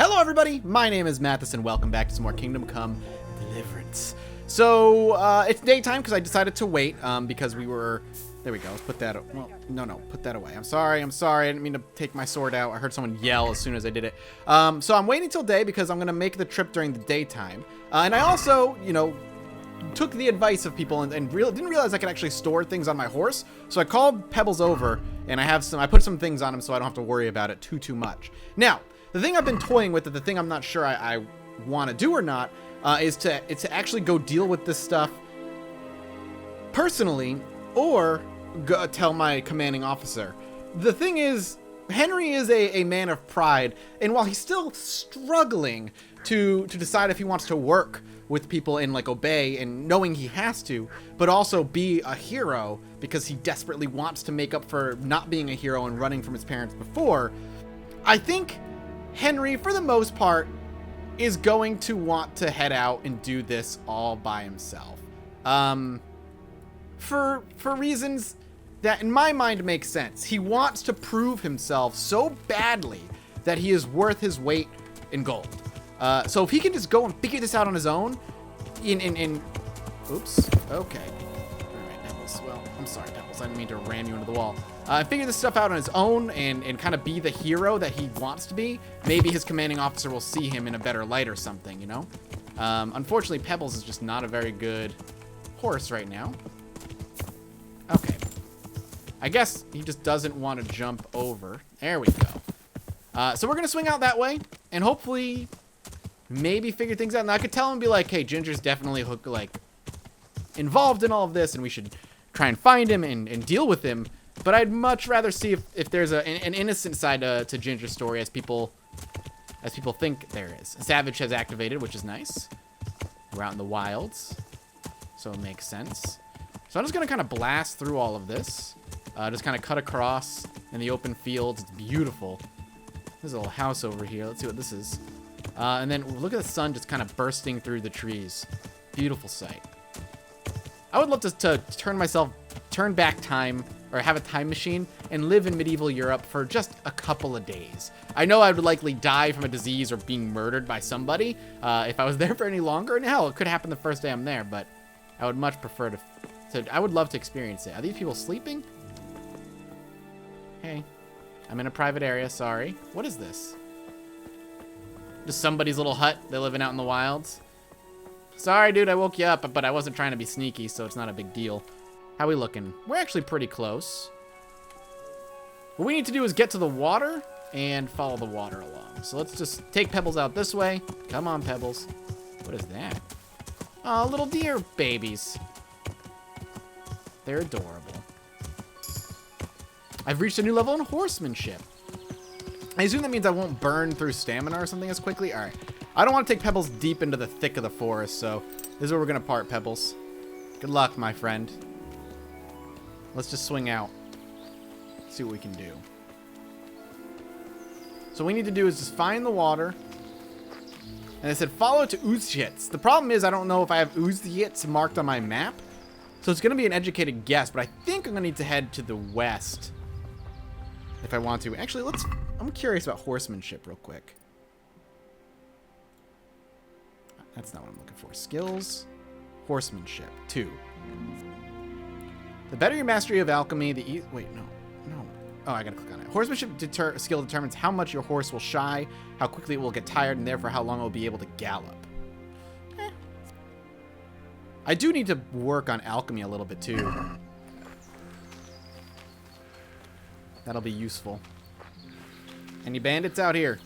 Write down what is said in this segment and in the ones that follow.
Hello everybody, my name is Mathis and welcome back to some more Kingdom Come Deliverance. So, it's daytime because I decided to wait, because we were... There we go, let's put that... Well, no, put that away. I'm sorry, I didn't mean to take my sword out. I heard someone yell as soon as I did it. So I'm waiting till day because I'm going to make the trip during the daytime. And I also, took the advice of people and didn't realize I could actually store things on my horse. So I called Pebbles over and I put some things on him so I don't have to worry about it too much. Now, the thing I've been toying with, the thing I'm not sure I want to do or not, is to actually go deal with this stuff personally or go tell my commanding officer. The thing is, Henry is a man of pride, and while he's still struggling to decide if he wants to work with people and like obey and knowing he has to, but also be a hero because he desperately wants to make up for not being a hero and running from his parents before, I think Henry, for the most part, is going to want to head out and do this all by himself. For reasons that in my mind make sense. He wants to prove himself so badly that he is worth his weight in gold. So if he can just go and figure this out on his own, oops, okay. All right, Pebbles. Well, I'm sorry, Pebbles. I didn't mean to ram you into the wall. Figure this stuff out on his own and kind of be the hero that he wants to be. Maybe his commanding officer will see him in a better light or something, you know? Unfortunately, Pebbles is just not a very good horse right now. Okay. I guess he just doesn't want to jump over. There we go. So we're going to swing out that way and hopefully maybe figure things out. And I could tell him, be like, hey, Ginger's definitely involved in all of this and we should try and find him and deal with him. But I'd much rather see if there's an innocent side to Ginger's story as people think there is. Savage has activated, which is nice. We're out in the wilds, so it makes sense. So I'm just going to kind of blast through all of this. Just kind of cut across in the open fields. It's beautiful. There's a little house over here. Let's see what this is. And then look at the sun just kind of bursting through the trees. Beautiful sight. I would love to turn back time or have a time machine and live in medieval Europe for just a couple of days. I know I would likely die from a disease or being murdered by somebody if I was there for any longer. And hell, it could happen the first day I'm there, but I would much prefer I would love to experience it. Are these people sleeping? Hey, I'm in a private area, sorry. What is this? Just somebody's little hut. They're living out in the wilds. Sorry, dude, I woke you up, but I wasn't trying to be sneaky, so it's not a big deal. How we looking? We're actually pretty close. What we need to do is get to the water and follow the water along. So let's just take Pebbles out this way. Come on, Pebbles. What is that? Oh, little deer babies. They're adorable. I've reached a new level in horsemanship. I assume that means I won't burn through stamina or something as quickly. All right. I don't want to take Pebbles deep into the thick of the forest, so this is where we're going to part, Pebbles. Good luck, my friend. Let's just swing out. See what we can do. So what we need to do is just find the water. And it said follow to Uzjits. The problem is I don't know if I have Uzjits marked on my map. So it's going to be an educated guess, but I think I'm going to need to head to the west if I want to. Actually, I'm curious about horsemanship real quick. That's not what I'm looking for. Skills, horsemanship, 2. The better your mastery of alchemy, wait, no. Oh, I gotta click on it. Horsemanship skill determines how much your horse will shy, how quickly it will get tired, and therefore how long it will be able to gallop. I do need to work on alchemy a little bit too. That'll be useful. Any bandits out here?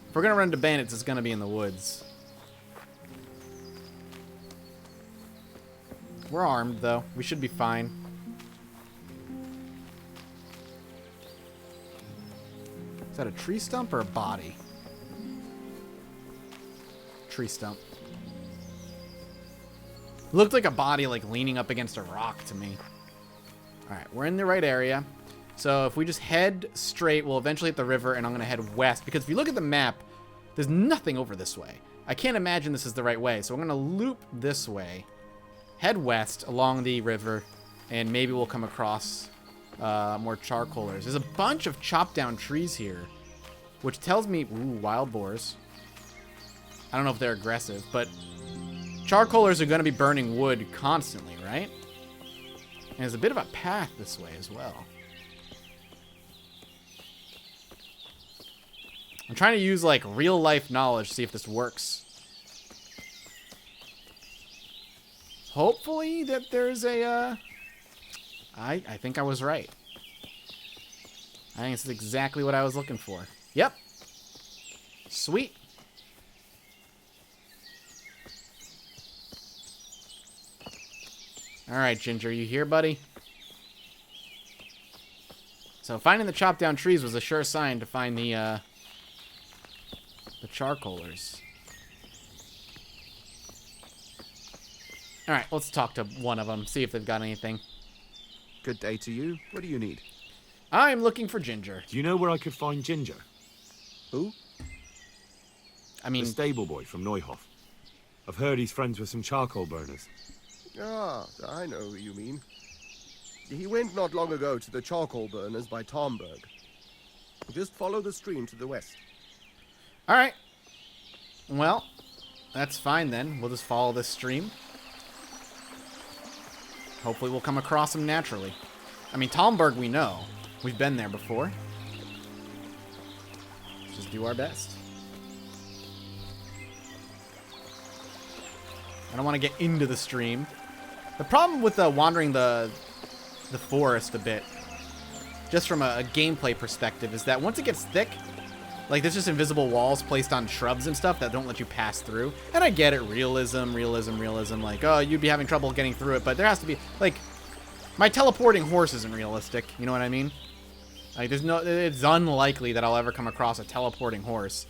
If we're gonna run into bandits, it's gonna be in the woods. We're armed, though. We should be fine. Is that a tree stump or a body? Tree stump. Looked like a body, leaning up against a rock to me. Alright, we're in the right area. So if we just head straight, we'll eventually hit the river, and I'm going to head west. Because if you look at the map, there's nothing over this way. I can't imagine this is the right way. So I'm going to loop this way. Head west along the river, and maybe we'll come across more charcoalers. There's a bunch of chopped down trees here. which tells me... Ooh, wild boars. I don't know if they're aggressive, but charcoalers are going to be burning wood constantly, right? And there's a bit of a path this way as well. I'm trying to use, like, real-life knowledge to see if this works. Hopefully that there's a, I think I was right. I think it's exactly what I was looking for. Yep. Sweet. Alright, Ginger, you here, buddy? So finding the chopped down trees was a sure sign to find the charcoalers. Alright, let's talk to one of them, see if they've got anything. Good day to you. What do you need? I'm looking for Ginger. Do you know where I could find Ginger? Who? I mean... The stable boy from Neuhof. I've heard he's friends with some charcoal burners. Ah, I know who you mean. He went not long ago to the charcoal burners by Tomberg. Just follow the stream to the west. Alright. Well, that's fine then. We'll just follow this stream. Hopefully we'll come across him naturally. I mean, Tomberg we know. We've been there before. Just do our best. I don't want to get into the stream. The problem with wandering the forest a bit, just from a gameplay perspective, is that once it gets thick, like there's just invisible walls placed on shrubs and stuff that don't let you pass through. And I get it, realism. Like, oh, you'd be having trouble getting through it, but there has to be, like, my teleporting horse isn't realistic. You know what I mean? Like, it's unlikely that I'll ever come across a teleporting horse.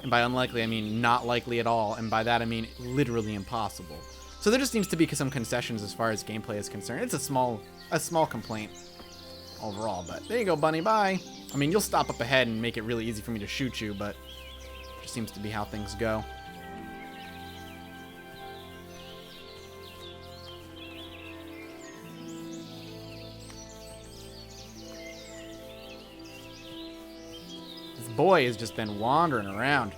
And by unlikely, I mean not likely at all. And by that, I mean literally impossible. So there just seems to be some concessions as far as gameplay is concerned. It's a small complaint overall, but there you go, bunny, bye. I mean, you'll stop up ahead and make it really easy for me to shoot you, but it just seems to be how things go. This boy has just been wandering around.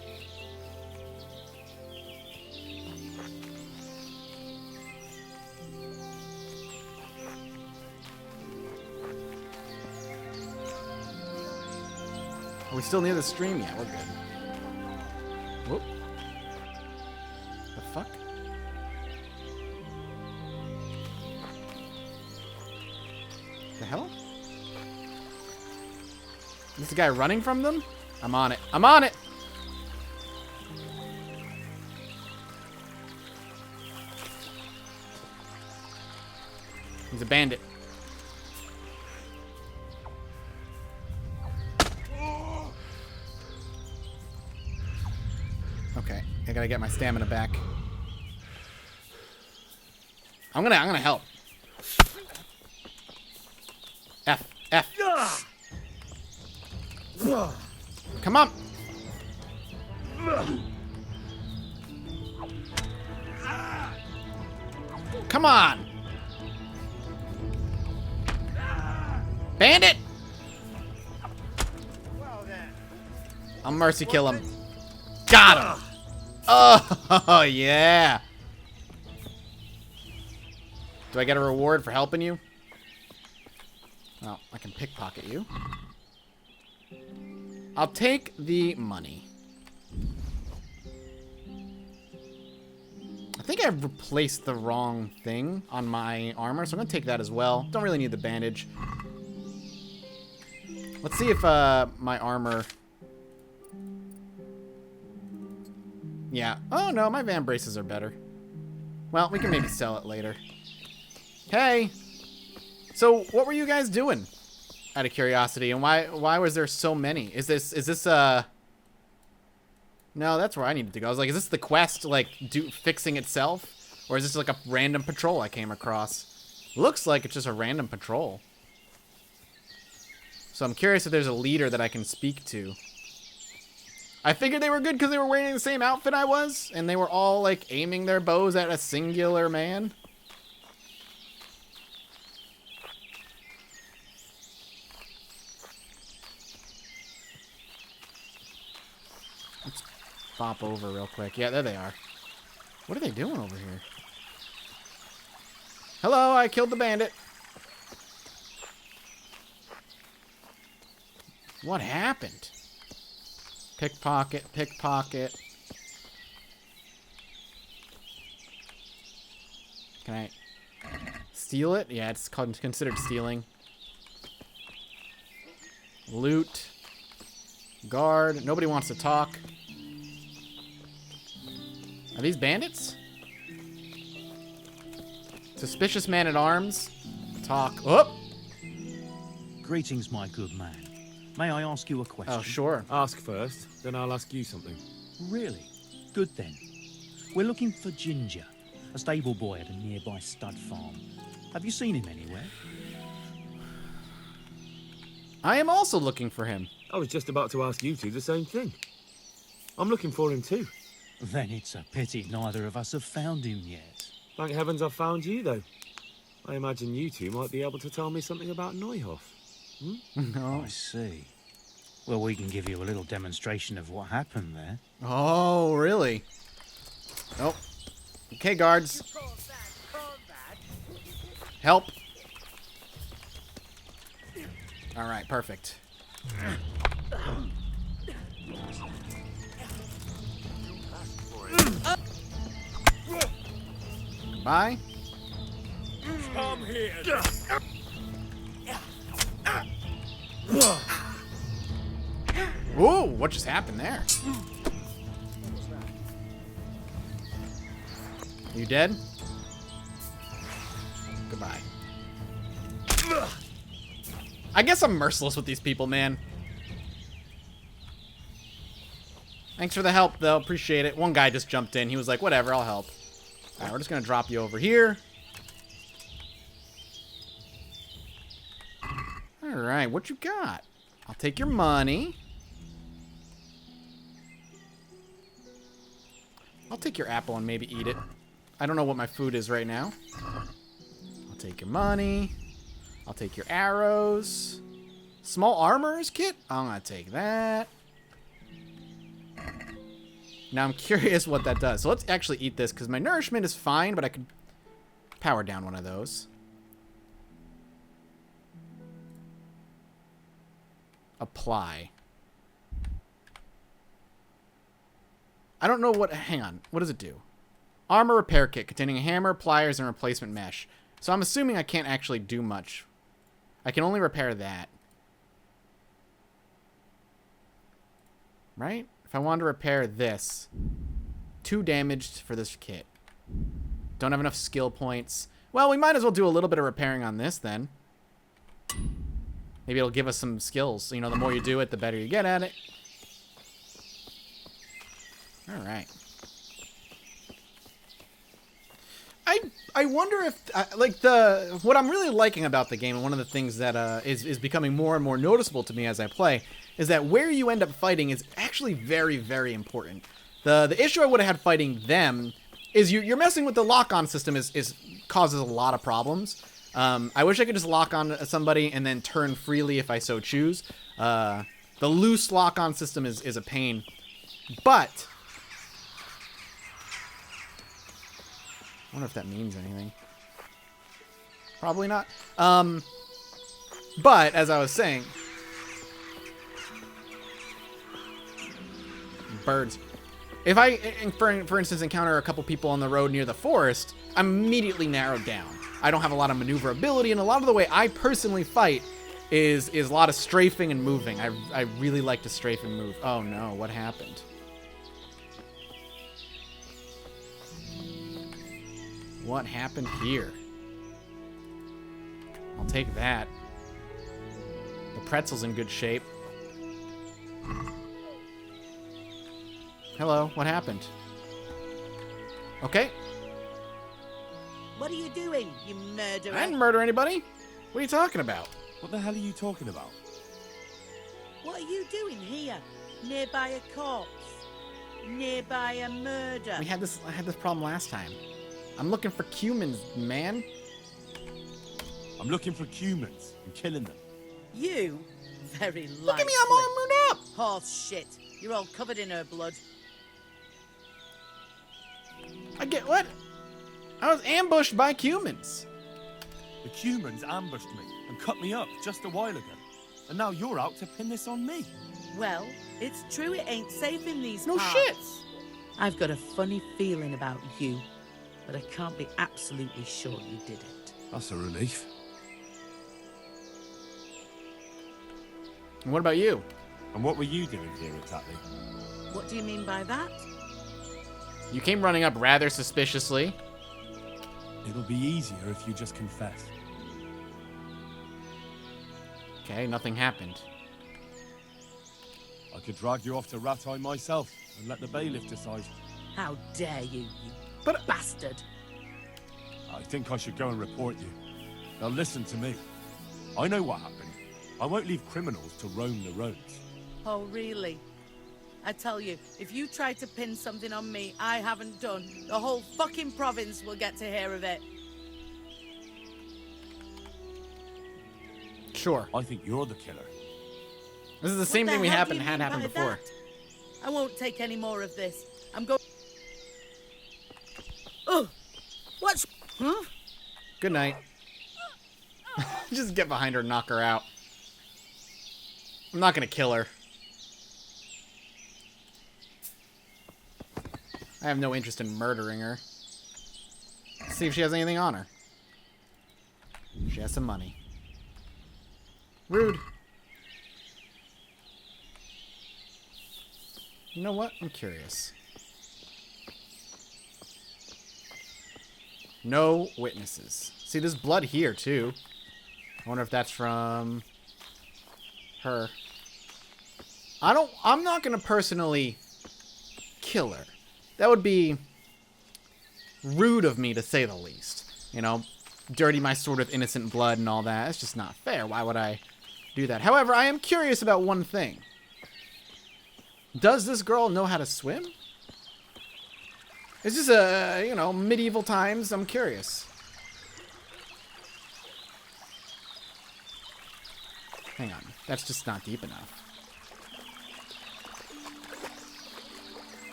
Are we still near the stream? Yeah, we're good. Whoop. The fuck? The hell? Is this guy running from them? I'm on it. I'm on it! He's a bandit. Okay, I gotta get my stamina back. I'm gonna help. F. Come on. Come on. Bandit. I'll mercy kill him. Got him. Oh, yeah. Do I get a reward for helping you? Well, I can pickpocket you. I'll take the money. I think I've replaced the wrong thing on my armor, so I'm gonna take that as well. Don't really need the bandage. Let's see if my armor... Yeah. Oh, no, my van braces are better. Well, we can maybe sell it later. Hey! So, what were you guys doing? Out of curiosity, and why was there so many? Is this no, that's where I needed to go. I was like, is this the quest, like, fixing itself? Or is this like a random patrol I came across? Looks like it's just a random patrol. So I'm curious if there's a leader that I can speak to. I figured they were good because they were wearing the same outfit I was, and they were all, like, aiming their bows at a singular man. fop over real quick. Yeah, there they are. What are they doing over here? Hello, I killed the bandit. What happened? Pickpocket, pickpocket. Can I steal it? Yeah, it's considered stealing. Loot. Guard. Nobody wants to talk. Are these bandits? Suspicious man at arms. Talk. Oh! Greetings, my good man. May I ask you a question? Oh, sure. Ask first, then I'll ask you something. Really? Good then. We're looking for Ginger, a stable boy at a nearby stud farm. Have you seen him anywhere? I am also looking for him. I was just about to ask you two the same thing. I'm looking for him too. Then it's a pity neither of us have found him yet. Thank heavens I've found you, though. I imagine you two might be able to tell me something about Neuhoff. No. I see. Well, we can give you a little demonstration of what happened there. Oh, really? Oh. Okay, guards. Help. All right, perfect. Goodbye. Come here. Ooh, what just happened there? You dead? Goodbye. I guess I'm merciless with these people, man. Thanks for the help, though. Appreciate it. One guy just jumped in. He was like, whatever, I'll help. All right, we're just going to drop you over here. All right, what you got? I'll take your money. I'll take your apple and maybe eat it. I don't know what my food is right now. I'll take your money. I'll take your arrows. Small armorer's kit? I'm going to take that. Now I'm curious what that does. So let's actually eat this because my nourishment is fine, but I could power down one of those. Apply. I don't know what... Hang on. What does it do? Armor repair kit containing a hammer, pliers, and replacement mesh. So I'm assuming I can't actually do much. I can only repair that. Right? If I wanted to repair this. 2 damaged for this kit. Don't have enough skill points. Well, we might as well do a little bit of repairing on this then. Maybe it'll give us some skills. You know, the more you do it, the better you get at it. All right. I wonder if, like, what I'm really liking about the game, and one of the things that is becoming more and more noticeable to me as I play, is that where you end up fighting is actually very, very important. The issue I would have had fighting them is you're messing with the lock-on system is causes a lot of problems. I wish I could just lock on somebody and then turn freely if I so choose. The loose lock-on system is a pain. But I wonder if that means anything. Probably not. But as I was saying, birds. If I, for instance, encounter a couple people on the road near the forest, I'm immediately narrowed down. I don't have a lot of maneuverability, and a lot of the way I personally fight is a lot of strafing and moving. I really like to strafe and move. Oh no, what happened? What happened here? I'll take that. The pretzel's in good shape. Hello, what happened? Okay. What are you doing, you murderer? I didn't murder anybody. What are you talking about? What the hell are you talking about? What are you doing here? Nearby a corpse? Nearby a murder? I had this problem last time. I'm looking for humans, man. I'm looking for humans and killing them. You? Very likely. Look at me, I'm armored up. Horse shit. You're all covered in her blood. I get what? I was ambushed by humans. The humans ambushed me and cut me up just a while ago. And now you're out to pin this on me. Well, it's true it ain't safe in these No parts. shit. I've got a funny feeling about you, but I can't be absolutely sure you did it. That's a relief. And what about you? And what were you doing here exactly? What do you mean by that? You came running up rather suspiciously. It'll be easier if you just confess. Okay, nothing happened. I could drag you off to Rattay myself and let the bailiff decide. How dare you, you But- bastard. I think I should go and report you. Now listen to me. I know what happened. I won't leave criminals to roam the roads. Oh, really? I tell you, if you try to pin something on me I haven't done, the whole fucking province will get to hear of it. Sure. I think you're the killer. This is the same What thing the we hell do happened you had mean happened by before. that? I won't take any more of this. I'm going. Oh, what's? Huh? Good night. Just get behind her and knock her out. I'm not gonna kill her. I have no interest in murdering her. Let's see if she has anything on her. She has some money. Rude. You know what? I'm curious. No witnesses. See, there's blood here, too. I wonder if that's from her. I'm not gonna personally kill her. That would be rude of me, to say the least. You know, dirty my sword with innocent blood and all that. It's just not fair. Why would I do that? However, I am curious about one thing. Does this girl know how to swim? Is this a, you know, medieval times? I'm curious. Hang on. That's just not deep enough.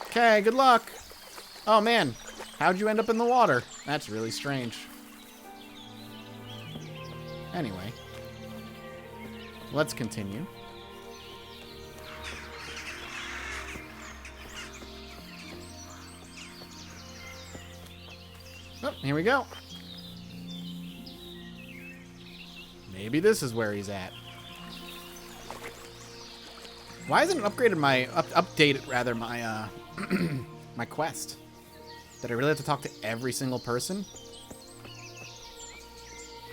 Okay, good luck. Oh, man. How'd you end up in the water? That's really strange. Anyway. Let's continue. Oh, here we go. Maybe this is where he's at. Why hasn't it upgraded my updated rather my my quest? Did I really have to talk to every single person?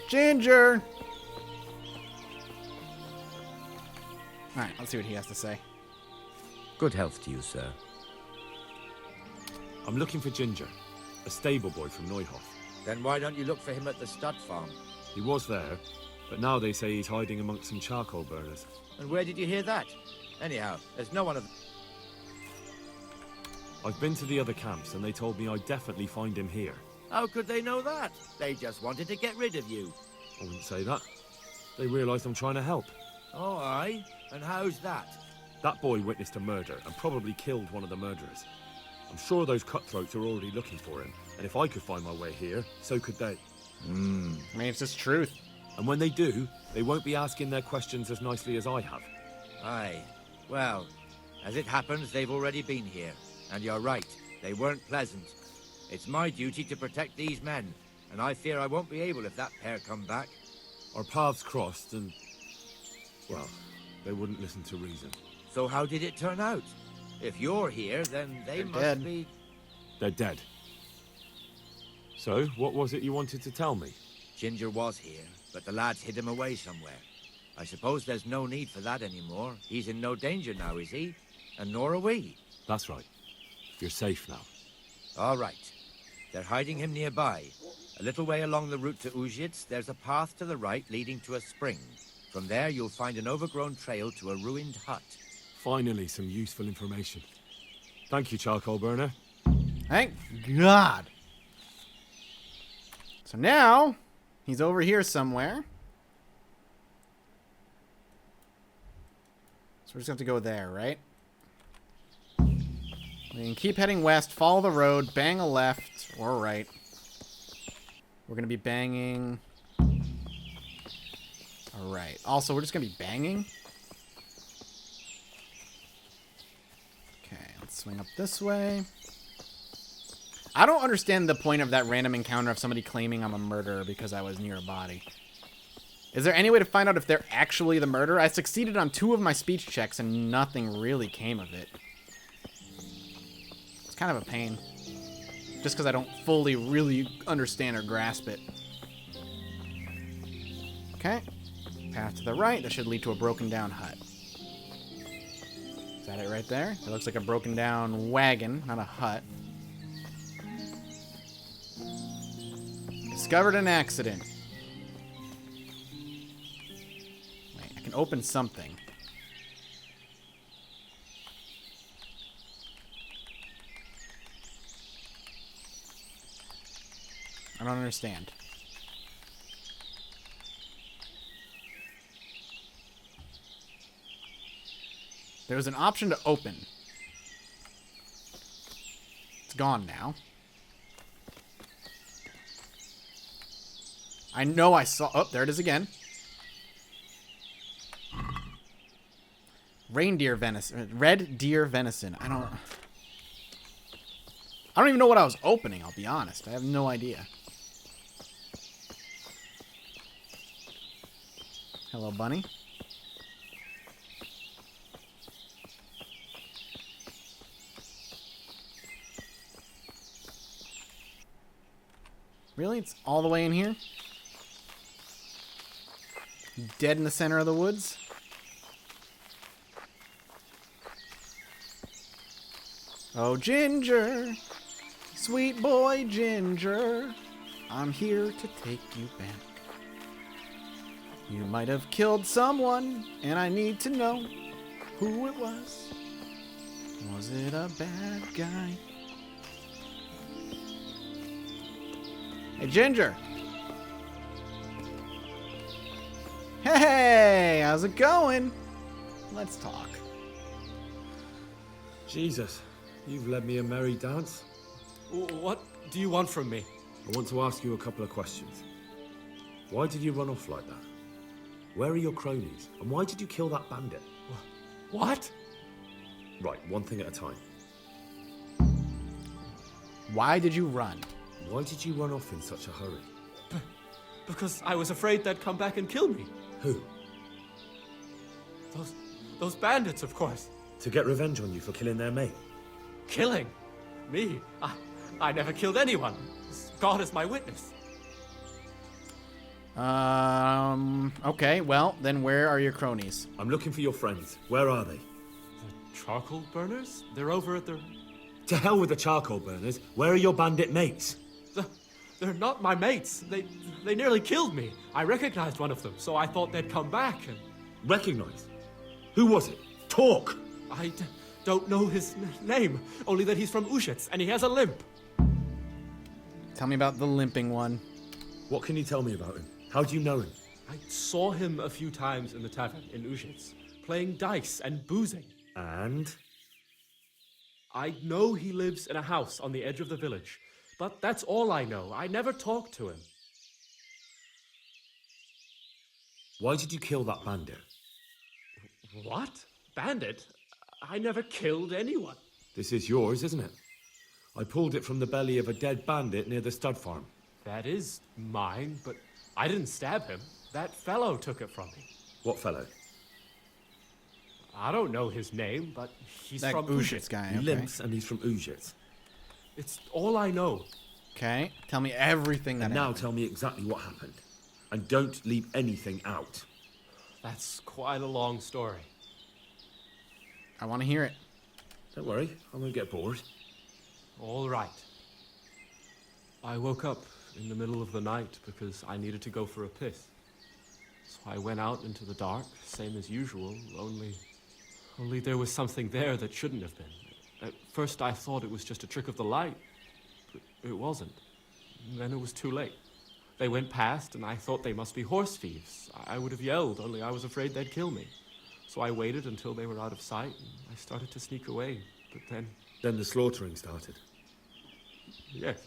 Ginger. All right, let's see what he has to say. Good health to you, sir. I'm looking for Ginger, a stable boy from Neuhoff. Then why don't you look for him at the stud farm? He was there, but now they say he's hiding amongst some charcoal burners. And where did you hear that? Anyhow, there's no one of... I've been to the other camps, and they told me I'd definitely find him here. How could they know that? They just wanted to get rid of you. I wouldn't say that. They realised I'm trying to help. Oh, aye? And how's that? That boy witnessed a murder and probably killed one of the murderers. I'm sure those cutthroats are already looking for him, and if I could find my way here, so could they. I mean, it's just truth. And when they do, they won't be asking their questions as nicely as I have. Aye. Well, as it happens, they've already been here. And you're right, they weren't pleasant. It's my duty to protect these men, and I fear I won't be able if that pair come back. Our paths crossed and... well, they wouldn't listen to reason. So how did it turn out? If you're here, then they They're must dead. be... They're dead. So, what was it you wanted to tell me? Ginger was here, but the lads hid him away somewhere. I suppose there's no need for that anymore. He's in no danger now, is he? And nor are we. That's right. You're safe now. All right. They're hiding him nearby. A little way along the route to Uzhitz, there's a path to the right leading to a spring. From there, you'll find an overgrown trail to a ruined hut. Finally, some useful information. Thank you, charcoal burner. Thank God. So now, he's over here somewhere. So we just have to go there, right? We can keep heading west, follow the road, bang a left or right. We're going to be banging... Alright. Also, we're just going to be banging. Okay, let's swing up this way. I don't understand the point of that random encounter of somebody claiming I'm a murderer because I was near a body. Is there any way to find out if they're actually the murderer? I succeeded on 2 of my speech checks and nothing really came of it. It's kind of a pain. Just because I don't fully really understand or grasp it. Okay. Path to the right. That should lead to a broken down hut. Is that it right there? It looks like a broken down wagon, not a hut. Discovered an accident. Wait, I can open something. I don't understand. There was an option to open. It's gone now. I know I saw... Oh, there it is again. Reindeer venison. Red deer venison. I don't even know what I was opening, I'll be honest. I have no idea. Hello, bunny. Really? It's all the way in here? Dead in the center of the woods? Oh, Ginger, sweet boy Ginger, I'm here to take you back. You might have killed someone, and I need to know who it was. Was it a bad guy? Hey, Ginger. Hey, how's it going? Let's talk. Jesus, you've led me a merry dance. What do you want from me? I want to ask you a couple of questions. Why did you run off like that? Where are your cronies? And why did you kill that bandit? What? Right, one thing at a time. Why did you run? Why did you run off in such a hurry? Because I was afraid they'd come back and kill me. Who? Those bandits, of course. To get revenge on you for killing their mate? Killing? Me? I never killed anyone. God is my witness. Okay, well, then where are your cronies? I'm looking for your friends. Where are they? The charcoal burners? They're over at the... To hell with the charcoal burners. Where are your bandit mates? They're not my mates. They nearly killed me. I recognized one of them, so I thought they'd come back and... Recognize? Who was it? Talk! I don't know his name, only that he's from Ushitz, and he has a limp. Tell me about the limping one. What can you tell me about him? How do you know him? I saw him a few times in the tavern in Ushitz, playing dice and boozing. And? I know he lives in a house on the edge of the village, but that's all I know. I never talked to him. Why did you kill that bandit? What? Bandit? I never killed anyone. This is yours, isn't it? I pulled it from the belly of a dead bandit near the stud farm. That is mine, but I didn't stab him. That fellow took it from me. What fellow? I don't know his name, but he's That from Ushitz Ushitz. guy, He okay. limps and he's from Ushitz. It's all I know. Okay, tell me everything that And now happened. tell me exactly what happened. And don't leave anything out. That's quite a long story. I want to hear it. Don't worry, I won't get bored. All right. I woke up in the middle of the night because I needed to go for a piss. So I went out into the dark, same as usual, only there was something there that shouldn't have been. At first I thought it was just a trick of the light, but it wasn't. And then it was too late. They went past and I thought they must be horse thieves. I would have yelled, only I was afraid they'd kill me. So I waited until they were out of sight, and I started to sneak away. But then, Then the slaughtering started. yes,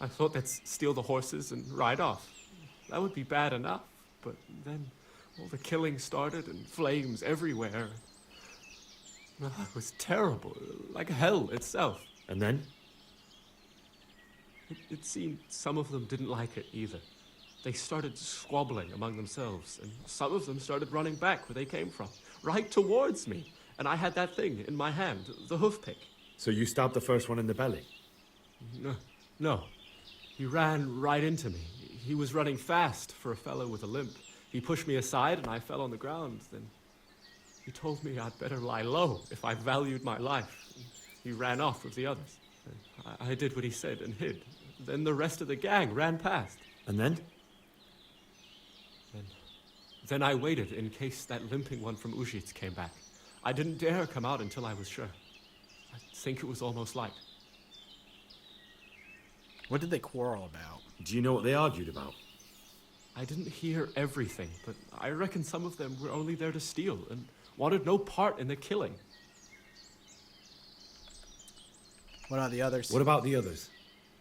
I thought they'd steal the horses and ride off. That would be bad enough, but then all the killing started and flames everywhere. It was terrible, like hell itself. And then? It seemed some of them didn't like it either. They started squabbling among themselves, and some of them started running back where they came from, right towards me. And I had that thing in my hand, the hoof pick. So you stabbed the first one in the belly? No. He ran right into me. He was running fast for a fellow with a limp. He pushed me aside and I fell on the ground. Then he told me I'd better lie low if I valued my life. He ran off with the others. I did what he said and hid. Then the rest of the gang ran past. And then? Then I waited in case that limping one from Ujits came back. I didn't dare come out until I was sure. I think it was almost light. What did they quarrel about? Do you know what they argued about? I didn't hear everything, but I reckon some of them were only there to steal and wanted no part in the killing. What about the others? What about the others?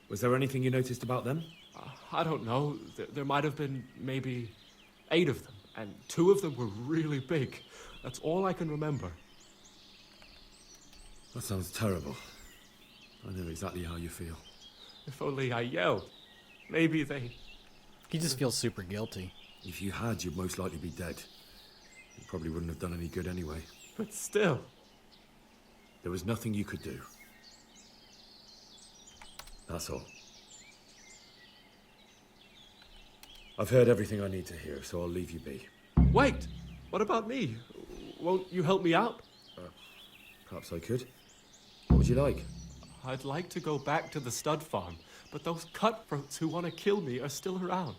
Was there anything you noticed about them? I don't know. There might have been maybe 8 of them, and 2 of them were really big. That's all I can remember. That sounds terrible. I know exactly how you feel. If only I yelled. Maybe they... He just feels super guilty. If you had, you'd most likely be dead. You probably wouldn't have done any good anyway. But still. There was nothing you could do. That's all. I've heard everything I need to hear, so I'll leave you be. Wait! What about me? Won't you help me out? Perhaps I could. What would you like? I'd like to go back to the stud farm, but those cutthroats who want to kill me are still around.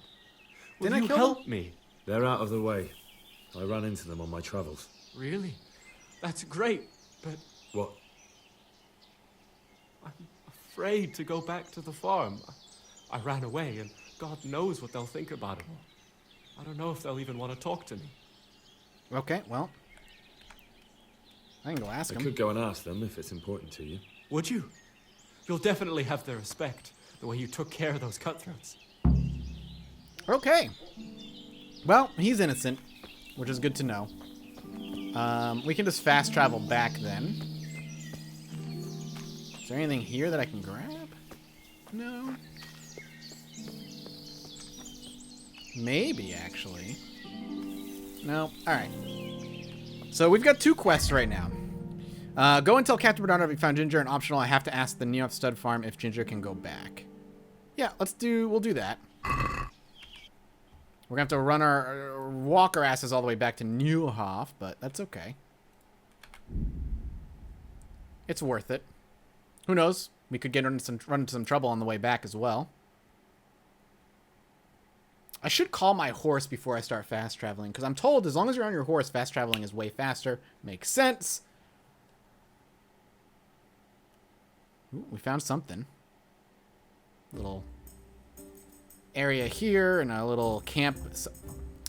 Will Didn't I you kill help them? me? They're out of the way. I ran into them on my travels. Really? That's great, but What? I'm afraid to go back to the farm. I ran away, and God knows what they'll think about it. I don't know if they'll even want to talk to me. Okay, well. I can go ask I him. could go and ask them if it's important to you. Would you? You'll definitely have their respect, the way you took care of those cutthroats. Okay. Well, he's innocent, which is good to know. We can just fast travel back then. Is there anything here that I can grab? No. Maybe, actually. No. Alright. So we've got 2 quests right now. Go and tell Captain Bernardo if you found Ginger, and optional, I have to ask the Neof Stud Farm if Ginger can go back. Yeah, we'll do that. We're gonna have to walk our asses all the way back to Newhoff, but that's okay. It's worth it. Who knows? We could run into some trouble on the way back as well. I should call my horse before I start fast traveling, because I'm told as long as you're on your horse, fast traveling is way faster. Makes sense. Ooh, we found something. Little area here and a little camp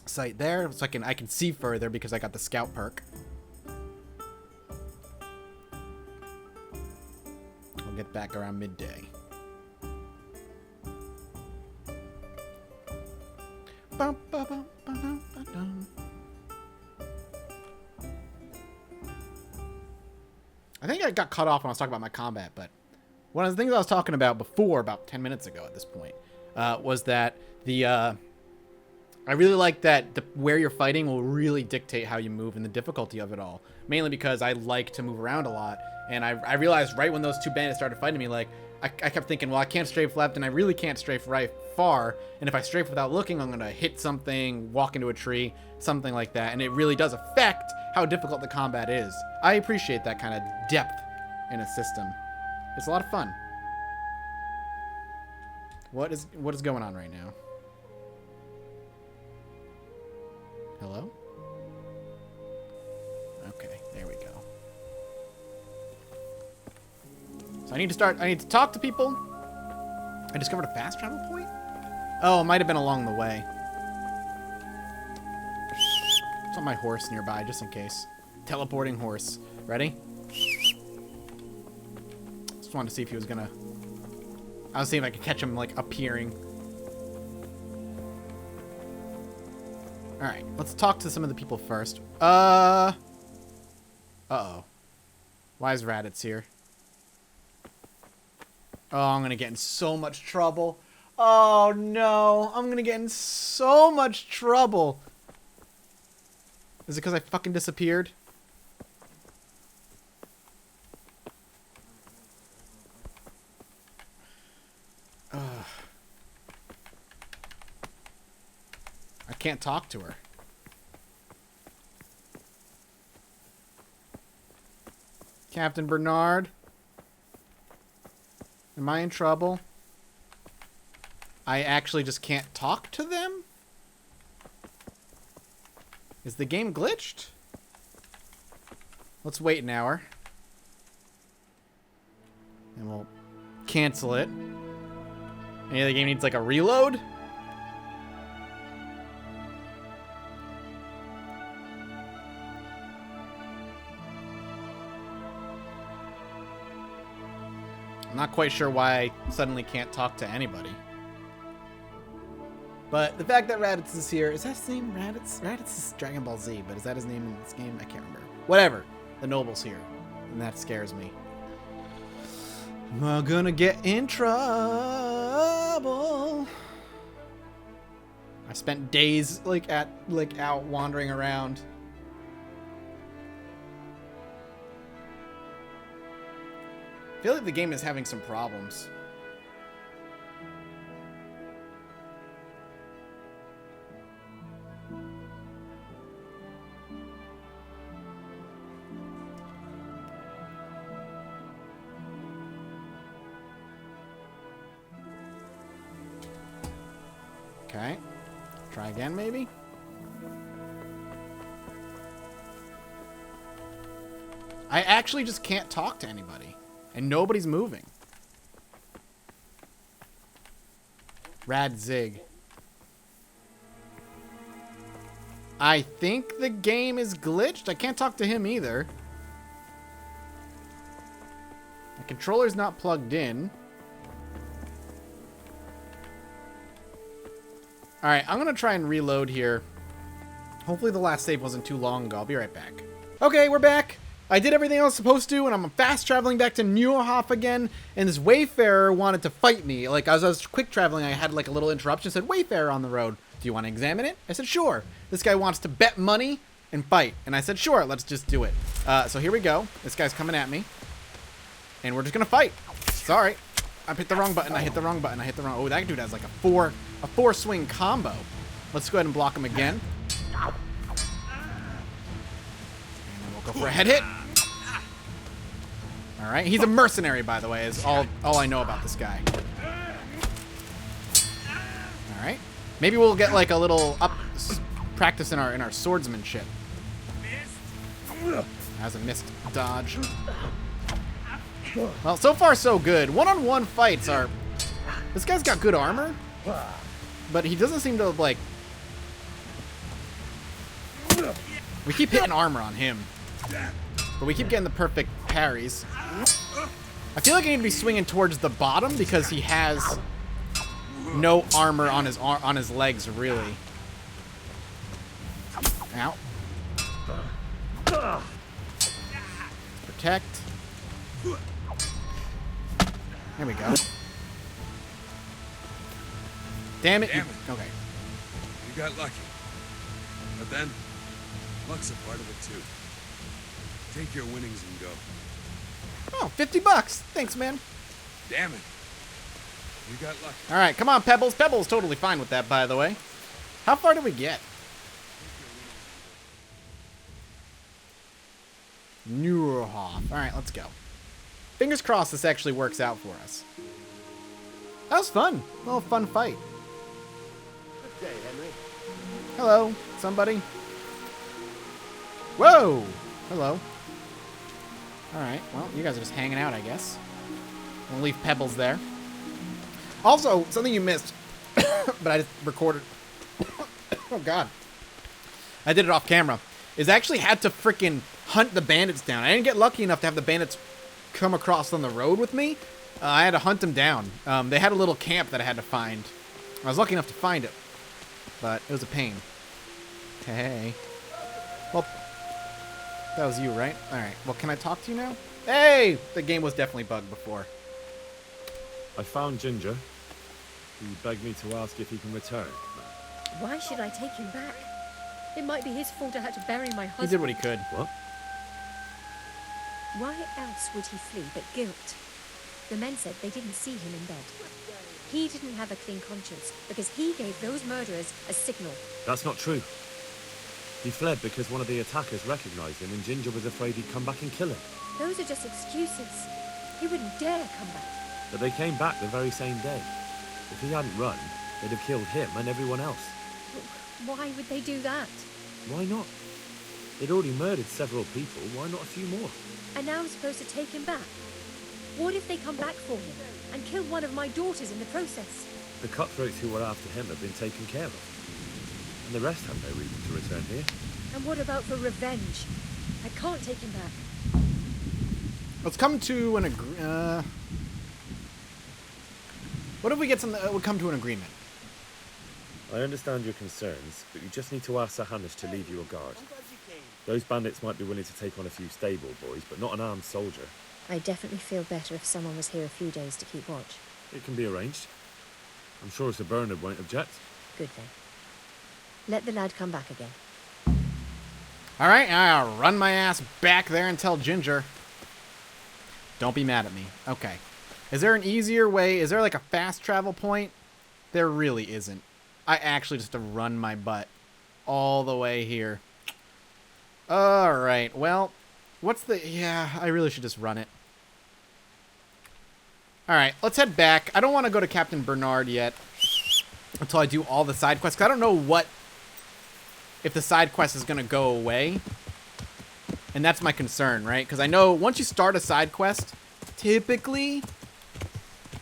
site there, so I can see further because I got the scout perk. We'll get back around midday. Bum, ba, bum, ba, dum, ba, dum. I think I got cut off when I was talking about my combat, but one of the things I was talking about before, about 10 minutes ago at this point, was that I really like that where you're fighting will really dictate how you move and the difficulty of it all. Mainly because I like to move around a lot, and I realized right when those 2 bandits started fighting me, like, I kept thinking, well, I can't strafe left, and I really can't strafe right far, and if I strafe without looking, I'm going to hit something, walk into a tree, something like that, and it really does affect how difficult the combat is. I appreciate that kind of depth in a system. It's a lot of fun. What is going on right now? Hello? Okay, there we go. So I need to talk to people. I discovered a fast travel point? Oh, it might have been along the way. Just on my horse nearby, just in case. Teleporting horse. Ready? Just wanted to see if he was gonna... I was seeing if I could catch him, like, appearing. Alright, let's talk to some of the people first. Uh-oh. Why is Raditz here? Oh, I'm gonna get in so much trouble. Oh, no. I'm gonna get in so much trouble. Is it because I fucking disappeared? Ugh. I can't talk to her. Captain Bernard? Am I in trouble? I actually just can't talk to them? Is the game glitched? Let's wait an hour. And we'll cancel it. Any other game needs like a reload? I'm not quite sure why I suddenly can't talk to anybody. But the fact that Raditz is here, is that his name, Raditz? Raditz is Dragon Ball Z, but is that his name in this game? I can't remember. Whatever. The noble's here. And that scares me. We're gonna get in trouble. I spent days out wandering around. I feel like the game is having some problems. Okay. Try again, maybe? I actually just can't talk to anybody. And nobody's moving. Rad Zig. I think the game is glitched. I can't talk to him either. My controller's not plugged in. Alright, I'm going to try and reload here. Hopefully the last save wasn't too long ago. I'll be right back. Okay, we're back. I did everything I was supposed to, and I'm fast traveling back to Neuhof again, and this Wayfarer wanted to fight me. Like, as I was quick traveling, I had like a little interruption. It said, Wayfarer on the road. Do you want to examine it? I said, sure. This guy wants to bet money and fight. And I said, sure, let's just do it. So here we go. This guy's coming at me. And we're just going to fight. Sorry. I hit the wrong button. I hit the wrong button. I hit the wrong... Oh, that dude has like a four swing combo. Let's go ahead and block him again. And then we'll go for a head hit. All right. He's a mercenary, by the way, is all I know about this guy. All right. Maybe we'll get like a little practice in our swordsmanship. As a missed dodge. Well, so far so good. One-on-one fights are... This guy's got good armor, but he doesn't seem to, like... We keep hitting armor on him, but we keep getting the perfect parries. I feel like I need to be swinging towards the bottom because he has no armor on his legs, really. Ow. Protect. There we go. Damn it. Damn it. Okay. You got lucky. But then, luck's a part of it too. Take your winnings and go. Oh, $50. Thanks, man. Damn it. You got lucky. All right, come on, Pebbles. Pebbles totally fine with that, by the way. How far did we get? Neuhof. All right, let's go. Fingers crossed this actually works out for us. That was fun. A little fun fight. Good day, Henry. Hello, somebody. Whoa! Hello. Alright, well, you guys are just hanging out, I guess. We'll leave Pebbles there. Also, something you missed, but I just recorded. Oh, God. I did it off camera, is I actually had to freaking hunt the bandits down. I didn't get lucky enough to have the bandits come across on the road with me. I had to hunt them down. They had a little camp that I had to find. I was lucky enough to find it, but it was a pain. Hey. Well, that was you, right? All right. Well, can I talk to you now? Hey! The game was definitely bugged before. I found Ginger. He begged me to ask if he can return. Why should I take him back? It might be his fault I had to bury my husband. He did what he could. What? Why else would he flee but guilt? The men said they didn't see him in bed. He didn't have a clean conscience because he gave those murderers a signal. That's not true. He fled because one of the attackers recognized him and Ginger was afraid he'd come back and kill him. Those are just excuses. He wouldn't dare come back. But they came back the very same day. If he hadn't run, they'd have killed him and everyone else. Why would they do that? Why not? They'd already murdered several people. Why not a few more? And now I'm supposed to take him back? What if they come back for him and kill one of my daughters in the process? The cutthroats who were after him have been taken care of. And the rest have no reason to return here. And what about for revenge? I can't take him back. Let's come to an what if we get something? We'll come to an agreement. I understand your concerns, but you just need to ask Sir Hamish to leave you a guard. Those bandits might be willing to take on a few stable boys, but not an armed soldier. I'd definitely feel better if someone was here a few days to keep watch. It can be arranged. I'm sure Sir Bernard won't object. Good then. Let the lad come back again. All right, I'll run my ass back there and tell Ginger. Don't be mad at me. Okay. Is there an easier way? Is there like a fast travel point? There really isn't. I actually just have to run my butt all the way here. All right. Well, what's the... Yeah, I really should just run it. All right, let's head back. I don't want to go to Captain Bernard yet until I do all the side quests. 'Cause I don't know what... if the side quest is going to go away. And that's my concern, right? Because I know once you start a side quest, typically...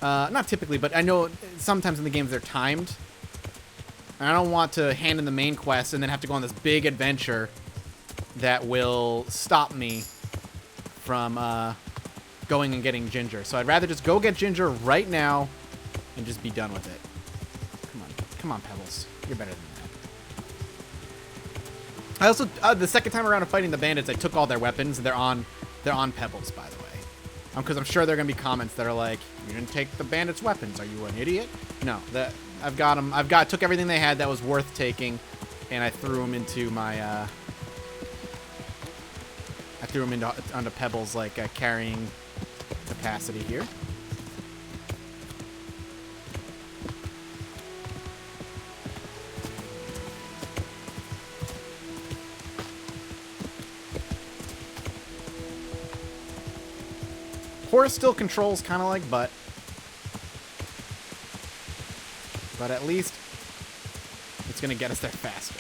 not typically, but I know sometimes in the games they're timed. And I don't want to hand in the main quest and then have to go on this big adventure that will stop me from going and getting Ginger. So I'd rather just go get Ginger right now and just be done with it. Come on, Pebbles. You're better than that. I also, the second time around of fighting the bandits, I took all their weapons. They're on Pebbles, by the way. Because I'm sure there are going to be comments that are like, you didn't take the bandits' weapons. Are you an idiot? No, I've got them. Took everything they had that was worth taking, and I threw them into my, onto Pebbles, like, carrying capacity here. Horse still controls kind of like butt. But at least it's going to get us there faster.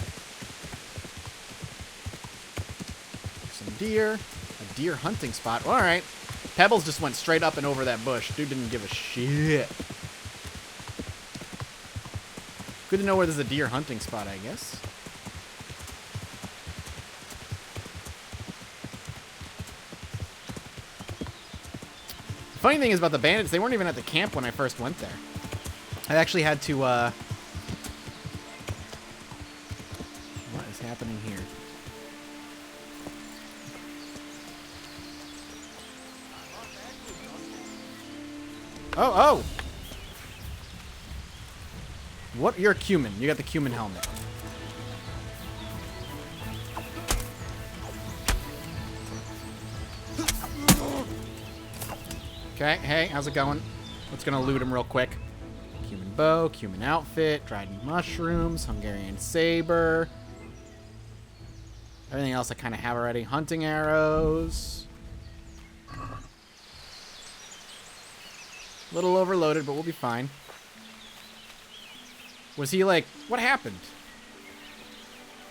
Some deer. A deer hunting spot. All right. Pebbles just went straight up and over that bush. Dude didn't give a shit. Good to know where there's a deer hunting spot, I guess. Funny thing is about the bandits, they weren't even at the camp when I first went there. I actually had to, what is happening here? Oh! What? You're a cumin. You got the cumin helmet. Okay, hey, how's it going? Let's gonna loot him real quick. Cumin bow, cumin outfit, dried mushrooms, Hungarian saber. Everything else I kind of have already. Hunting arrows. A little overloaded, but we'll be fine. Was he like, what happened?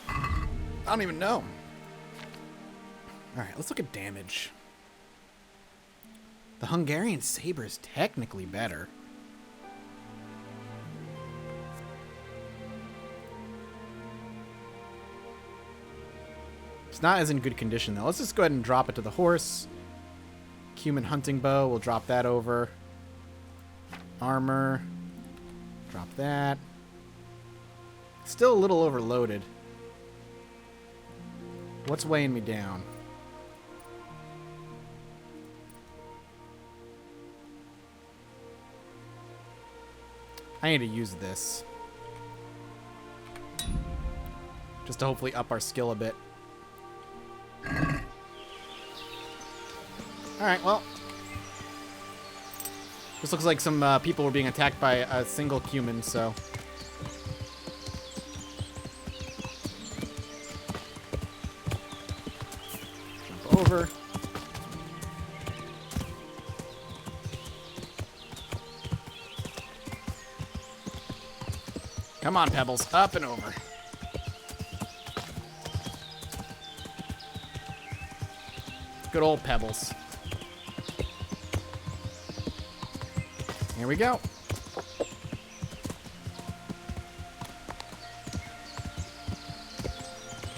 I don't even know. All right, let's look at damage. The Hungarian saber is technically better. It's not as in good condition, though. Let's just go ahead and drop it to the horse. Human hunting bow. We'll drop that over. Armor. Drop that. Still a little overloaded. What's weighing me down? I need to use this. Just to hopefully up our skill a bit. Alright, well. This looks like some people were being attacked by a single human, so. Jump over. Come on, Pebbles. Up and over. Good old Pebbles. Here we go.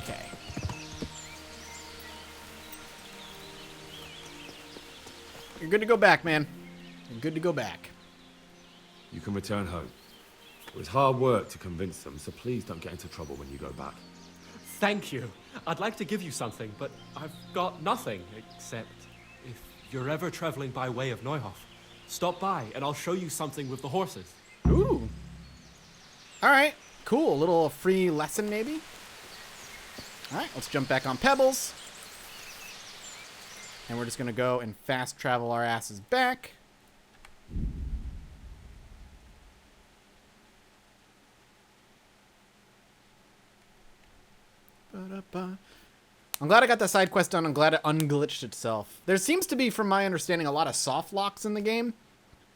Okay. You're good to go back, man. You're good to go back. You can return home. It was hard work to convince them, so please don't get into trouble when you go back. Thank you. I'd like to give you something, but I've got nothing, except if you're ever traveling by way of Neuhof, stop by and I'll show you something with the horses. Ooh. Alright, cool. A little free lesson, maybe? Alright, let's jump back on Pebbles. And we're just going to go and fast travel our asses back. I'm glad I got that side quest done. I'm glad it unglitched itself. There seems to be, from my understanding, a lot of soft locks in the game.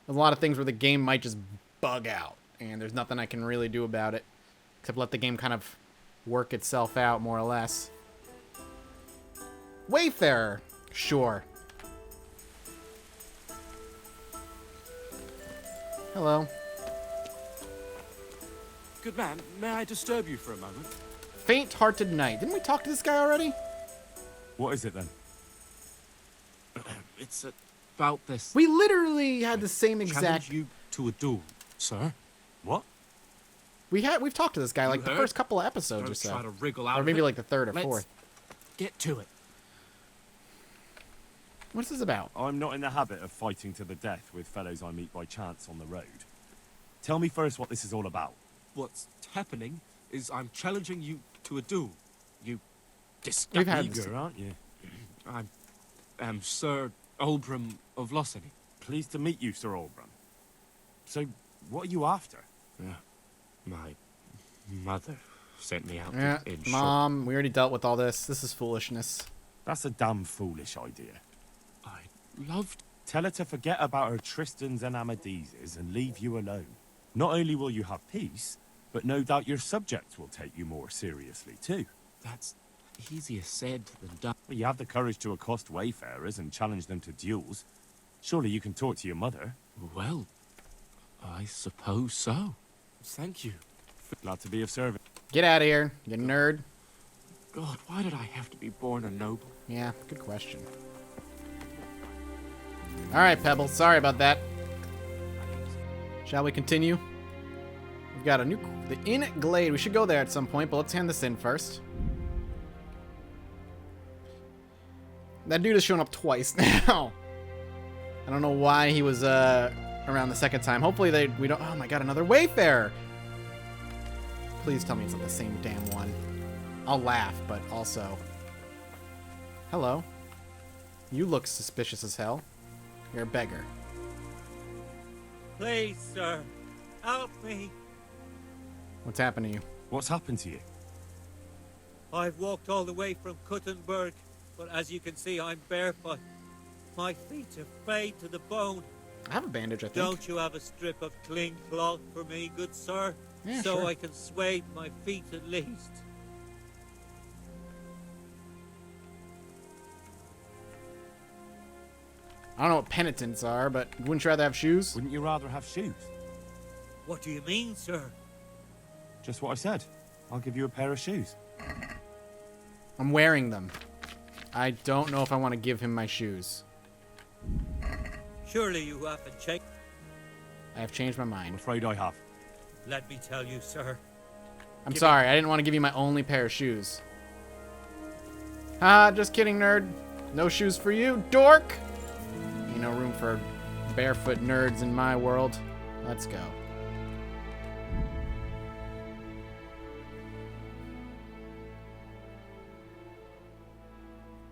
There's a lot of things where the game might just bug out, and there's nothing I can really do about it, except let the game kind of work itself out, more or less. Wayfarer. Sure. Hello. Good man, may I disturb you for a moment? Faint-hearted knight. Didn't we talk to this guy already? What is it then? It's about this. We literally had the same exact. Challenge you to a duel, sir. What? We've talked to this guy like the heard? first couple of episodes Don't or so, try to wriggle out or of maybe it. like the third or Let's fourth. Get to it. What's this about? I'm not in the habit of fighting to the death with fellows I meet by chance on the road. Tell me first what this is all about. What's happening is I'm challenging you to a duel. You We've had Eager, aren't you? I am Sir Oldbrum of Lossany. Pleased to meet you, Sir Oldbrum. So, what are you after? My mother sent me out Yeah, in short. Mom, we already dealt with all this. This is foolishness. That's a damn foolish idea. I loved. Tell her to forget about her Tristans and Amadises and leave you alone. Not only will you have peace, but no doubt your subjects will take you more seriously too. That's easier said than done. Well, you have the courage to accost wayfarers and challenge them to duels. Surely you can talk to your mother. Well, I suppose so. Thank you. Glad to be of service. Get out of here, you nerd. God, why did I have to be born a noble? Yeah, good question. All right, Pebble. Sorry about that. Shall we continue? We've got the Inn Glade. We should go there at some point, but let's hand this in first. That dude has shown up twice now. I don't know why he was around the second time. Hopefully we don't. Oh my god, another Wayfarer. Please tell me it's not the same damn one. I'll laugh, but also. Hello. You look suspicious as hell. You're a beggar. Please, sir, help me. What's happened to you? What's happened to you? I've walked all the way from Kuttenberg, but as you can see, I'm barefoot. My feet are frayed to the bone. I have a bandage, I think. Don't you have a strip of clean cloth for me, good sir? Yeah, so sure. I can swathe my feet at least. I don't know what penitents are, but wouldn't you rather have shoes? Wouldn't you rather have shoes? What do you mean, sir? Just what I said. I'll give you a pair of shoes. I'm wearing them. I don't know if I want to give him my shoes. Surely you haven't changed. I have changed my I'm mind. afraid I have. Let me tell you, sir. I'm sorry, I didn't want to give you my only pair of shoes. Ah, just kidding, nerd. No shoes for you, dork! Ain't no room for barefoot nerds in my world. Let's go.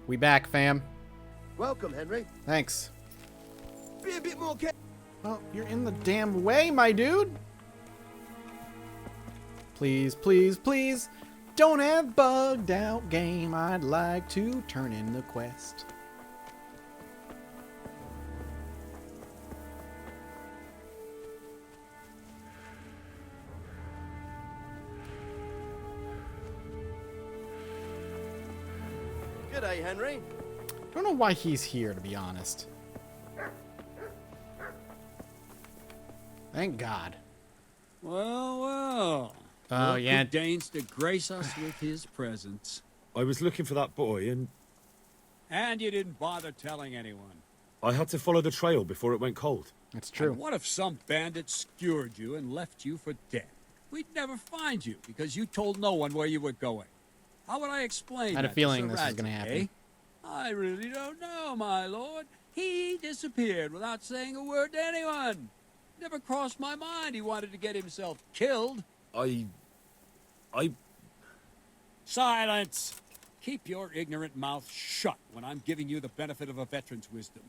We back, fam. Welcome, Henry. Thanks. Be a bit more careful. Well, you're in the damn way, my dude. Please, please, please. Don't have bugged out game. I'd like to turn in the quest. G'day, Henry. Don't know why he's here, to be honest. Thank God. Well, well. Oh, Look yeah. who deigns to grace us with his presence. I was looking for that boy, and And you didn't bother telling anyone. I had to follow the trail before it went cold. It's true. And what if some bandit skewered you and left you for dead? We'd never find you because you told no one where you were going. How would I explain I had a that to feeling Sir this was gonna Radzig, happen. eh? I really don't know, my lord. He disappeared without saying a word to anyone. Never crossed my mind he wanted to get himself killed. I... Silence! Keep your ignorant mouth shut when I'm giving you the benefit of a veteran's wisdom.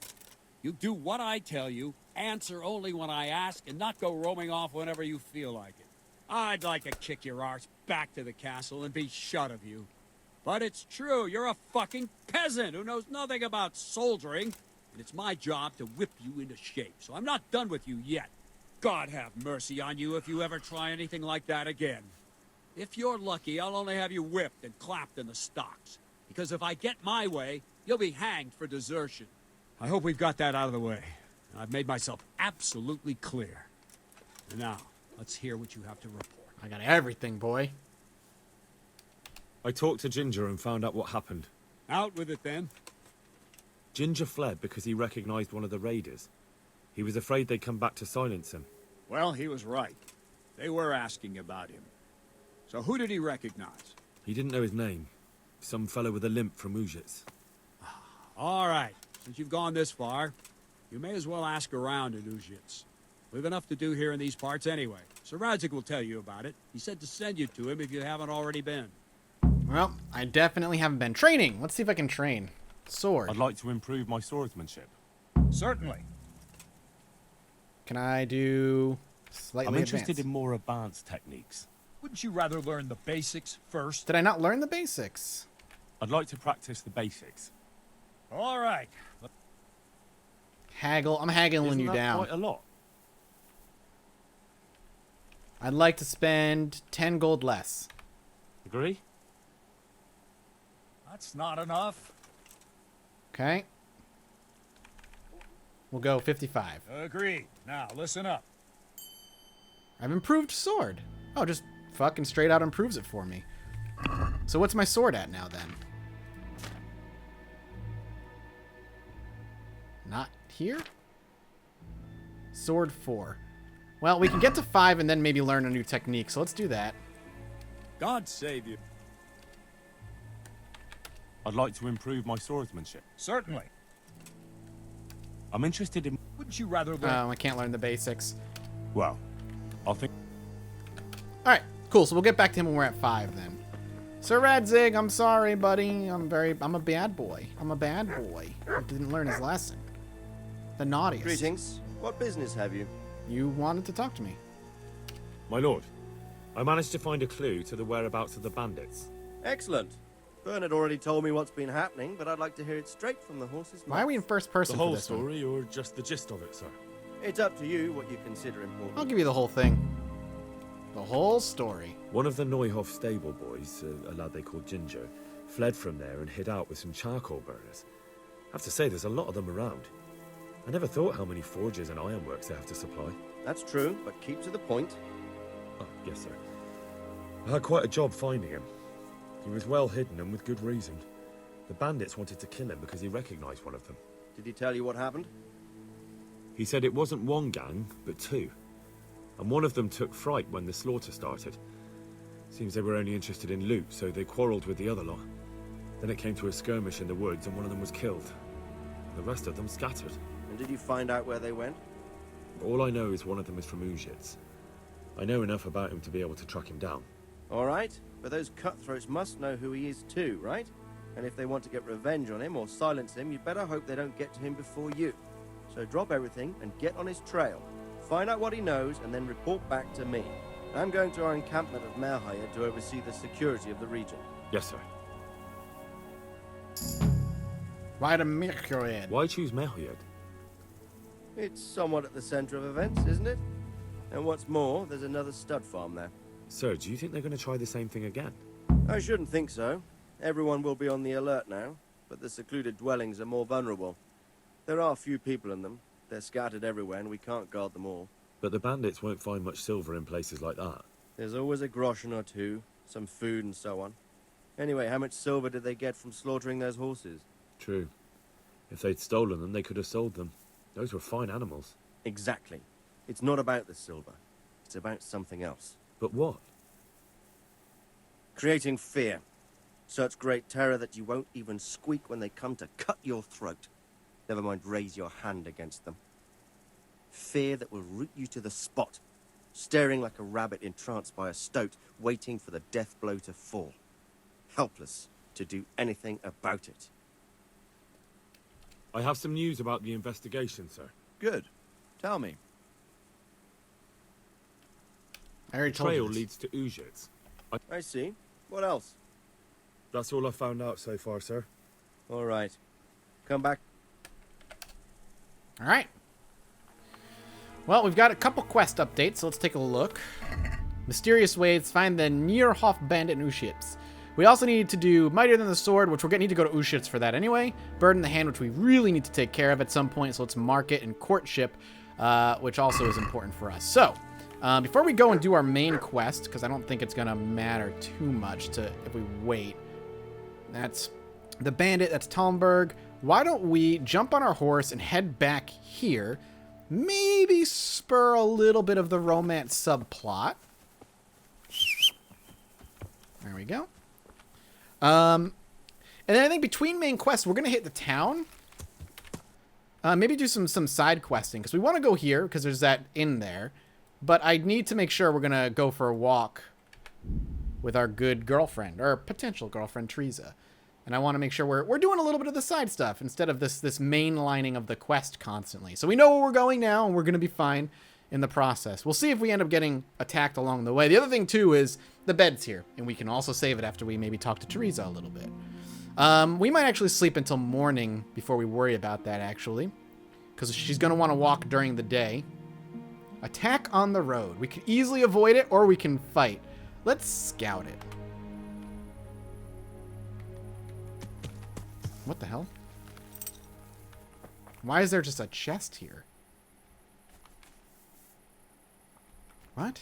You do what I tell you, answer only when I ask, and not go roaming off whenever you feel like it. I'd like to kick your arse back to the castle and be shut of you. But it's true, you're a fucking peasant who knows nothing about soldiering, and it's my job to whip you into shape, so I'm not done with you yet. God have mercy on you if you ever try anything like that again. If you're lucky, I'll only have you whipped and clapped in the stocks. Because if I get my way, you'll be hanged for desertion. I hope we've got that out of the way. I've made myself absolutely clear. And now, let's hear what you have to report. I got everything, boy. I talked to Ginger and found out what happened. Out with it, then. Ginger fled because he recognized one of the raiders. He was afraid they'd come back to silence him. Well, he was right. They were asking about him. So who did he recognize? He didn't know his name. Some fellow with a limp from Ujits. All right. Since you've gone this far, you may as well ask around in Ujits. We've enough to do here in these parts anyway. Sir Radzig will tell you about it. He said to send you to him if you haven't already been. Well, I definitely haven't been. Training. Let's see if I can train. Sword. I'd like to improve my swordsmanship. Certainly. Can I do slightly I'm interested advanced? in more advanced techniques. Wouldn't you rather learn the basics first? Did I not learn the basics? I'd like to practice the basics. All right. Haggle. I'm haggling Isn't you that down. quite a lot? I'd like to spend 10 gold less. Agree? That's not enough. Okay. We'll go 55. Agreed. Now, listen up. I've improved sword. Oh, just fucking straight out improves it for me. So what's my sword at now, then? Not here? Sword 4. Well, we can get to 5 and then maybe learn a new technique, so let's do that. God save you. I'd like to improve my swordsmanship. Certainly. I'm interested in... Wouldn't you rather learn... I can't learn the basics. Well, I'll think... Alright, cool. So we'll get back to him when we're at 5 then. Sir Radzig, I'm sorry, buddy. I'm a bad boy. I'm a bad boy. He didn't learn his lesson. The naughtiest. Greetings. What business have you? You wanted to talk to me. My lord, I managed to find a clue to the whereabouts of the bandits. Excellent. Bernard already told me what's been happening, but I'd like to hear it straight from the horse's mouth. Why are we in first person The for whole this one? story, or just the gist of it, sir? It's up to you what you consider important. I'll give you the whole thing. The whole story. One of the Neuhoff stable boys, a lad they called Ginger, fled from there and hid out with some charcoal burners. I have to say, there's a lot of them around. I never thought how many forges and ironworks they have to supply. That's true, but keep to the point. Oh, yes, sir. I had quite a job finding him. He was well hidden and with good reason. The bandits wanted to kill him because he recognized one of them. Did he tell you what happened? He said it wasn't one gang, but two. And one of them took fright when the slaughter started. Seems they were only interested in loot, so they quarreled with the other lot. Then it came to a skirmish in the woods and one of them was killed. The rest of them scattered. And did you find out where they went? All I know is one of them is from Uzhitz. I know enough about him to be able to track him down. All right, but those cutthroats must know who he is too, right? And if they want to get revenge on him or silence him, you better hope they don't get to him before you. So drop everything and get on his trail. Find out what he knows and then report back to me. I'm going to our encampment at Merhaya to oversee the security of the region. Yes, sir. Right, a Merhaya. Why choose Merhaya? It's somewhat at the center of events, isn't it? And what's more, there's another stud farm there. Sir, do you think they're going to try the same thing again? I shouldn't think so. Everyone will be on the alert now, but the secluded dwellings are more vulnerable. There are few people in them. They're scattered everywhere and we can't guard them all. But the bandits won't find much silver in places like that. There's always a groschen or two, some food and so on. Anyway, how much silver did they get from slaughtering those horses? True. If they'd stolen them, they could have sold them. Those were fine animals. Exactly. It's not about the silver. It's about something else. But what? Creating fear. Such great terror that you won't even squeak when they come to cut your throat. Never mind raise your hand against them. Fear that will root you to the spot, staring like a rabbit entranced by a stoat, waiting for the death blow to fall. Helpless to do anything about it. I have some news about the investigation, sir. Good. Tell me. I already The told you trail this. leads to Uzhitz. I see. What else? That's all I've found out so far, sir. All right. Come back. All right. Well, we've got a couple quest updates, so let's take a look. Mysterious ways, find the Nierhoff bandit in Uzhitz. We also need to do Mightier Than the Sword, which we're going to need to go to Uzhitz for that anyway. Bird in the Hand, which we really need to take care of at some point, so let's mark it, and Courtship, which also is important for us. So, before we go and do our main quest, because I don't think it's going to matter too much if we wait. That's the bandit, that's Talmberg. Why don't we jump on our horse and head back here? Maybe spur a little bit of the romance subplot. There we go. And then I think between main quests, we're going to hit the town. Maybe do some side questing, because we want to go here, because there's that inn there. But I need to make sure we're going to go for a walk with our good girlfriend, or potential girlfriend, Teresa. And I want to make sure we're doing a little bit of the side stuff instead of this mainlining of the quest constantly. So we know where we're going now, and we're going to be fine in the process. We'll see if we end up getting attacked along the way. The other thing, too, is the bed's here, and we can also save it after we maybe talk to Teresa a little bit. We might actually sleep until morning before we worry about that, actually, because she's going to want to walk during the day. Attack on the road. We can easily avoid it, or we can fight. Let's scout it. What the hell? Why is there just a chest here? What?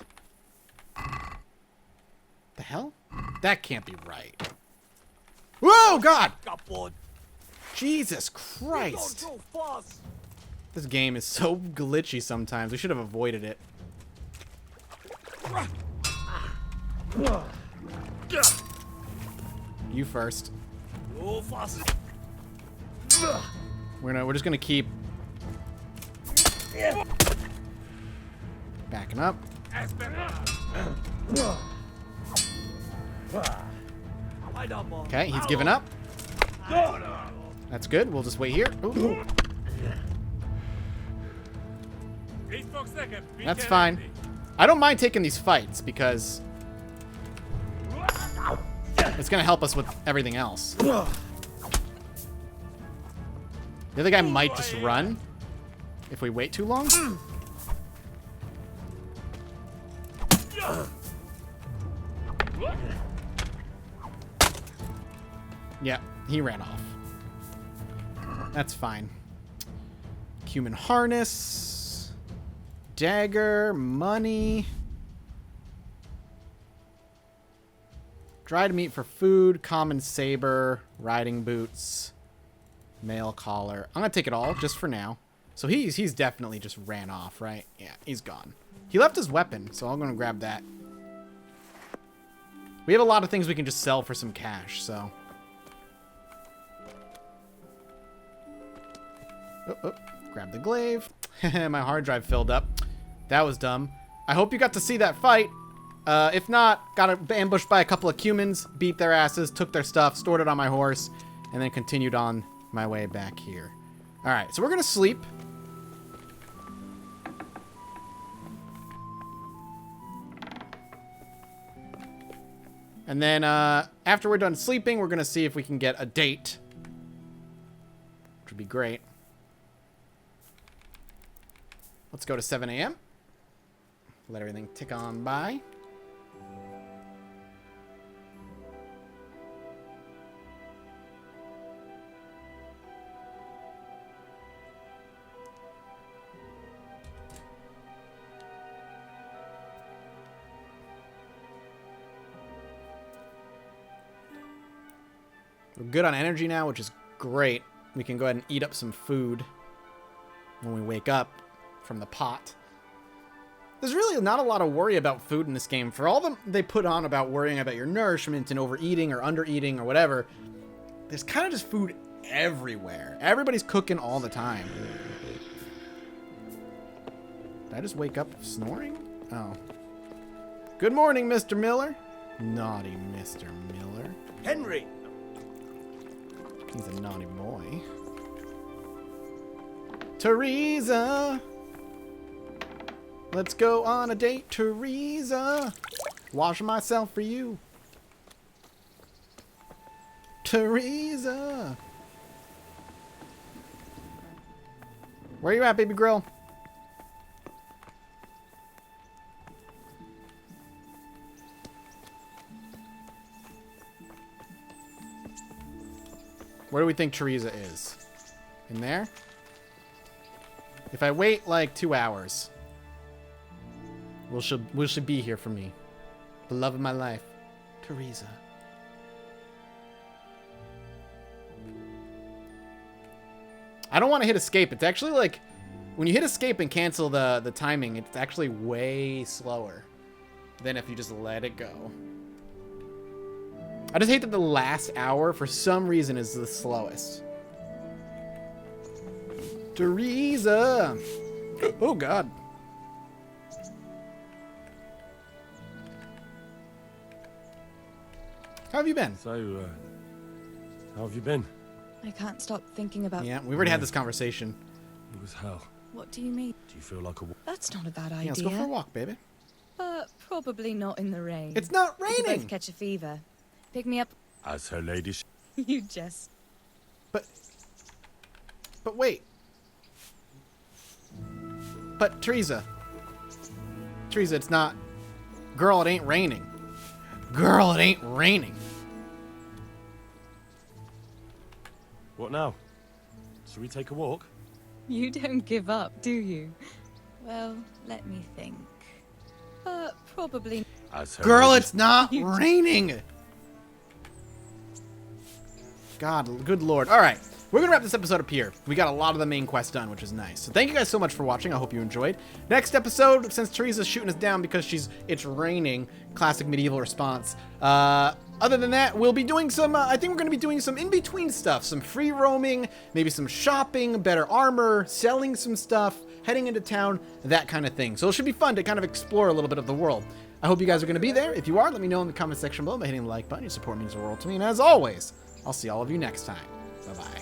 The hell? That can't be right. Whoa, God! Jesus Christ! This game is so glitchy sometimes. We should have avoided it. You first. We're just gonna keep backing up. Okay, he's giving up. That's good. We'll just wait here. Ooh. That's fine. I don't mind taking these fights because it's gonna help us with everything else. The other guy might just run if we wait too long. Yeah, he ran off. That's fine. Human harness, dagger, money. Dried meat for food, common saber, riding boots, mail collar. I'm gonna take it all just for now. So he's definitely just ran off, right? Yeah, he's gone. He left his weapon, so I'm gonna grab that. We have a lot of things we can just sell for some cash, so. Grab the glaive. My hard drive filled up. That was dumb. I hope you got to see that fight. If not, got ambushed by a couple of humans, beat their asses, took their stuff, stored it on my horse, and then continued on my way back here. All right, so we're gonna sleep. And then after we're done sleeping, we're gonna see if we can get a date, which would be great. Let's go to 7 a.m. Let everything tick on by. We're good on energy now, which is great. We can go ahead and eat up some food when we wake up from the pot. There's really not a lot of worry about food in this game. For all they put on about worrying about your nourishment and overeating or undereating or whatever, there's kind of just food everywhere. Everybody's cooking all the time. Did I just wake up snoring? Oh. Good morning, Mr. Miller. Naughty Mr. Miller. Henry! He's a naughty boy. Teresa! Let's go on a date, Teresa. Washing myself for you. Teresa. Where you at, baby girl? Where do we think Teresa is? In there? If I wait like 2 hours, will she be here for me? The love of my life, Teresa. I don't want to hit escape. It's actually like, when you hit escape and cancel the timing, it's actually way slower than if you just let it go. I just hate that the last hour, for some reason, is the slowest. Teresa! Oh, God. How have you been? So, how have you been? I can't stop thinking about... Yeah, we already had this conversation. It was hell. What do you mean? Do you feel like a... That's not a bad idea. Yeah, let's go for a walk, baby. But probably not in the rain. It's not We could raining! both catch a fever. Pick me up. As her ladyship. You just... But wait. But Teresa, it's not... Girl, it ain't raining. Girl, it ain't raining. What now? Should we take a walk? You don't give up, do you? Well, let me think. But probably... As her Girl, ladyship. it's not raining. God, good Lord. All right. We're going to wrap this episode up here. We got a lot of the main quest done, which is nice. So thank you guys so much for watching. I hope you enjoyed. Next episode, since Teresa's shooting us down because it's raining, classic medieval response. Other than that, we'll be doing some, I think we're going to be doing some in-between stuff. Some free roaming, maybe some shopping, better armor, selling some stuff, heading into town, that kind of thing. So it should be fun to kind of explore a little bit of the world. I hope you guys are going to be there. If you are, let me know in the comment section below by hitting the like button. Your support means the world to me. And as always, I'll see all of you next time. Bye-bye.